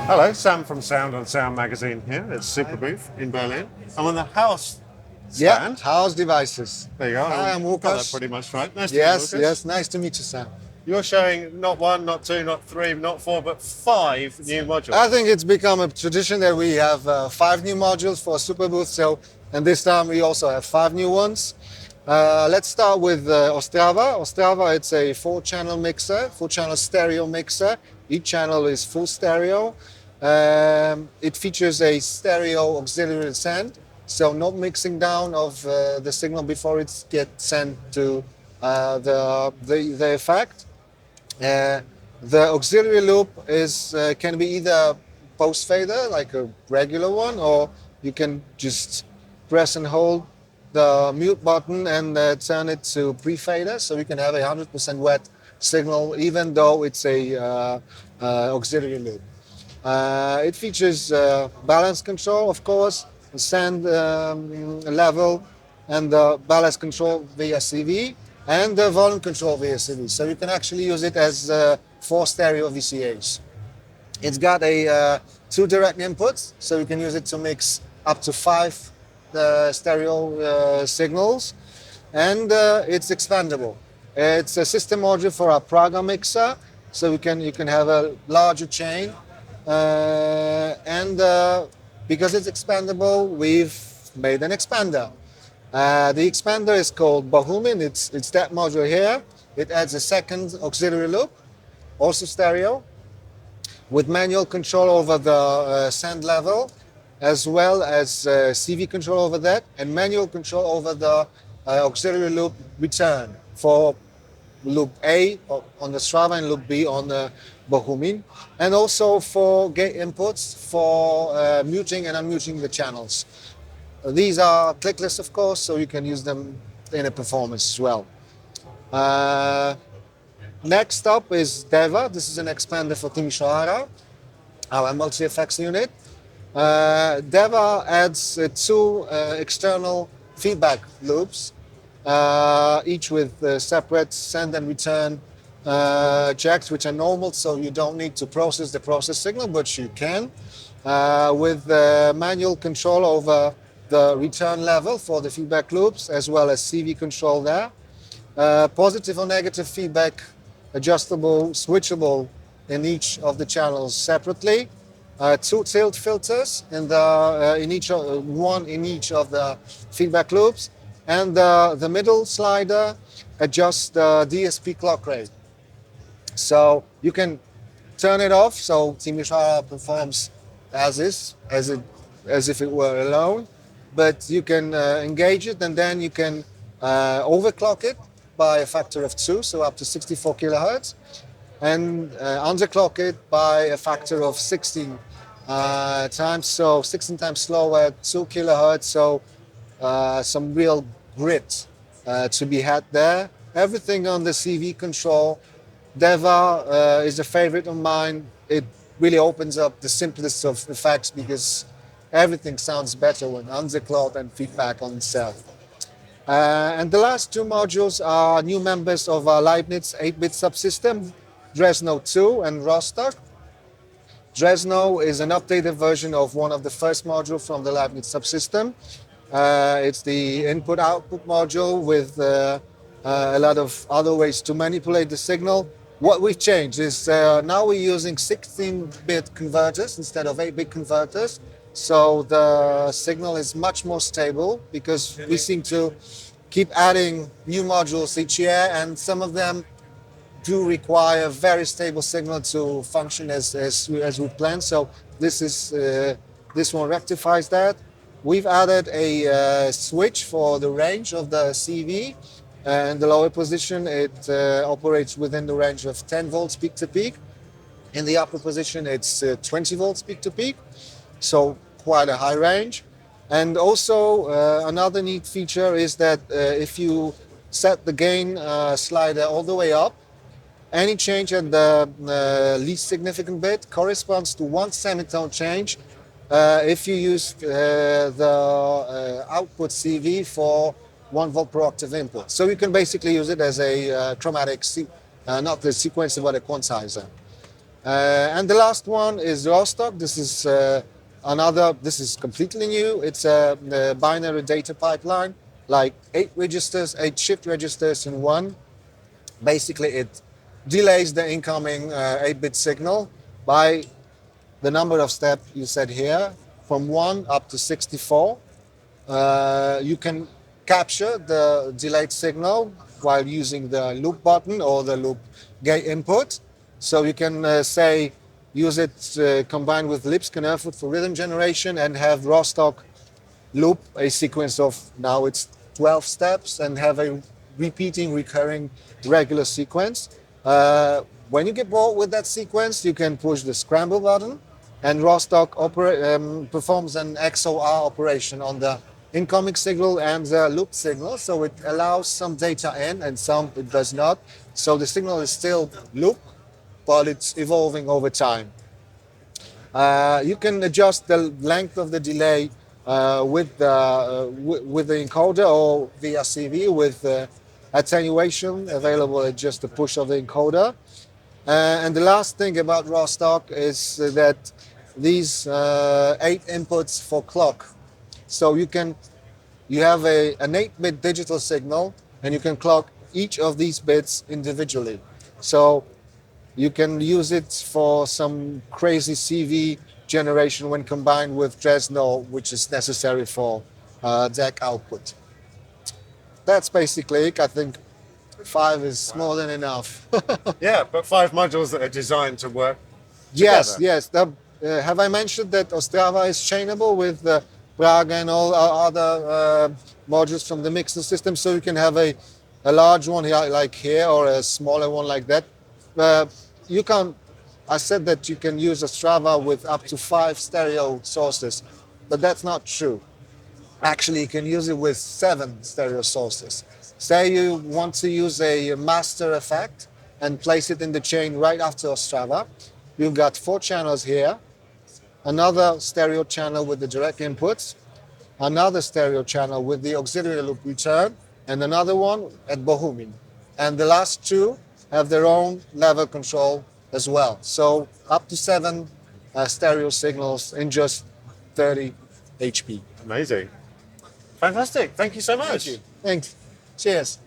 Hello, Sam from Sound on Sound magazine here at Superbooth in Berlin. I'm on the house Yeah, stand. Xaoc Devices. There you go. Hi, I'm Got that Lucas. pretty much right. Nice to meet you, Yes, Lucas. yes, nice to meet you, Sam. You're showing not one, not two, not three, not four, but five new modules. I think it's become a tradition that we have 5 new modules for Superbooth, so and this time we also have 5 new ones. Let's start with Ostrava. Ostrava, it's a 4-channel mixer, 4-channel stereo mixer. Each channel is full stereo. It features a stereo auxiliary send, so no mixing down of the signal before it gets sent to the effect. Uh, the auxiliary loop is can be either post fader like a regular one, or you can just press and hold the mute button and turn it to pre fader, so you can have a 100% wet signal even though it's a auxiliary loop. It features balance control, of course, send level, and the balance control via CV, and the volume control via CV. So you can actually use it as 4 stereo VCAs. It's got a 2 direct inputs, so you can use it to mix up to 5 stereo signals, and it's expandable. It's a system module for a Praga mixer, so you can have a larger chain, and because it's expandable, we've made an expander. The expander is called Bohumin. It's that module here. It adds a second auxiliary loop, also stereo, with manual control over the send level, as well as CV control over that, and manual control over the auxiliary loop return for loop A on the Strava and loop B on the Bohumin, and also for gate inputs for muting and unmuting the channels. These are clickless, of course, so you can use them in a performance as well. Uh, Next up is Deva. This is an expander for Timisoara, our multi-effects unit. Deva adds 2 external feedback loops, each with separate send and return jacks, which are normal, so you don't need to process the process signal, but you can, with manual control over the return level for the feedback loops, as well as CV control there. Positive or negative feedback, adjustable, switchable in each of the channels separately. 2 tilt filters one in each of the feedback loops, and the middle slider adjusts the DSP clock rate. So you can turn it off, so Timisoara performs as is, as if it were alone. But you can engage it, and then you can overclock it by a factor of 2, so up to 64 kilohertz, and underclock it by a factor of 16 times, so 16 times slower at 2 kilohertz. So some real grit to be had there. Everything on the CV control. Deva is a favorite of mine. It really opens up the simplest of effects because everything sounds better when underclocked and feedback on itself. And the last 2 modules are new members of our Leibniz 8-bit subsystem, Dresno 2 and Rostock. Dresno is an updated version of one of the first modules from the Leibniz subsystem. It's the input-output module with a lot of other ways to manipulate the signal. What we've changed is now we're using 16-bit converters instead of 8-bit converters. So the signal is much more stable because we seem to keep adding new modules each year, and some of them do require very stable signal to function as we planned. So this one rectifies that. We've added a switch for the range of the CV. In the lower position, it operates within the range of 10 volts peak to peak. In the upper position, it's 20 volts peak to peak. So quite a high range. And also another neat feature is that if you set the gain slider all the way up, any change at the least significant bit corresponds to 1 semitone change if you use the output CV for 1 volt per octave input. So you can basically use it as a chromatic, not the sequencer, but a quantizer. And the last one is Rostock. This is this is completely new. It's a binary data pipeline, like 8 registers, 8 shift registers in one. Basically, it delays the incoming 8-bit signal by the number of steps you said here, from 1 up to 64. You can capture the delayed signal while using the loop button or the loop gate input. So you can say, use it combined with Lipskin Erfurt for rhythm generation and have Rostock loop a sequence of, now it's 12 steps, and have a repeating, recurring, regular sequence. When you get bored with that sequence, you can push the scramble button, and Rostock performs an XOR operation on the incoming signal and the loop signal. So it allows some data in and some it does not. So the signal is still loop, but it's evolving over time. You can adjust the length of the delay with the encoder or via CV with attenuation available at just the push of the encoder. And the last thing about Rostock is that these 8 inputs for clock. So you have an 8-bit digital signal, and you can clock each of these bits individually. So you can use it for some crazy CV generation when combined with Dresno, which is necessary for DAC output. That's basically it. I think 5 is more than enough. Yeah, but 5 modules that are designed to work Yes, together. yes. Have I mentioned that Ostrava is chainable with Praga and all other modules from the mixer system? So you can have a large one here, like here, or a smaller one like that. You can. I said that you can use Ostrava with up to 5 stereo sources, but that's not true. Actually, you can use it with 7 stereo sources. Say you want to use a master effect and place it in the chain right after Ostrava. You've got 4 channels here, another stereo channel with the direct inputs, another stereo channel with the auxiliary loop return, and another one at Bohumin. And the last 2 have their own level control as well. So up to 7 stereo signals in just 30 HP. Amazing. Fantastic. Thank you so much. Thank you. Thanks. Cheers.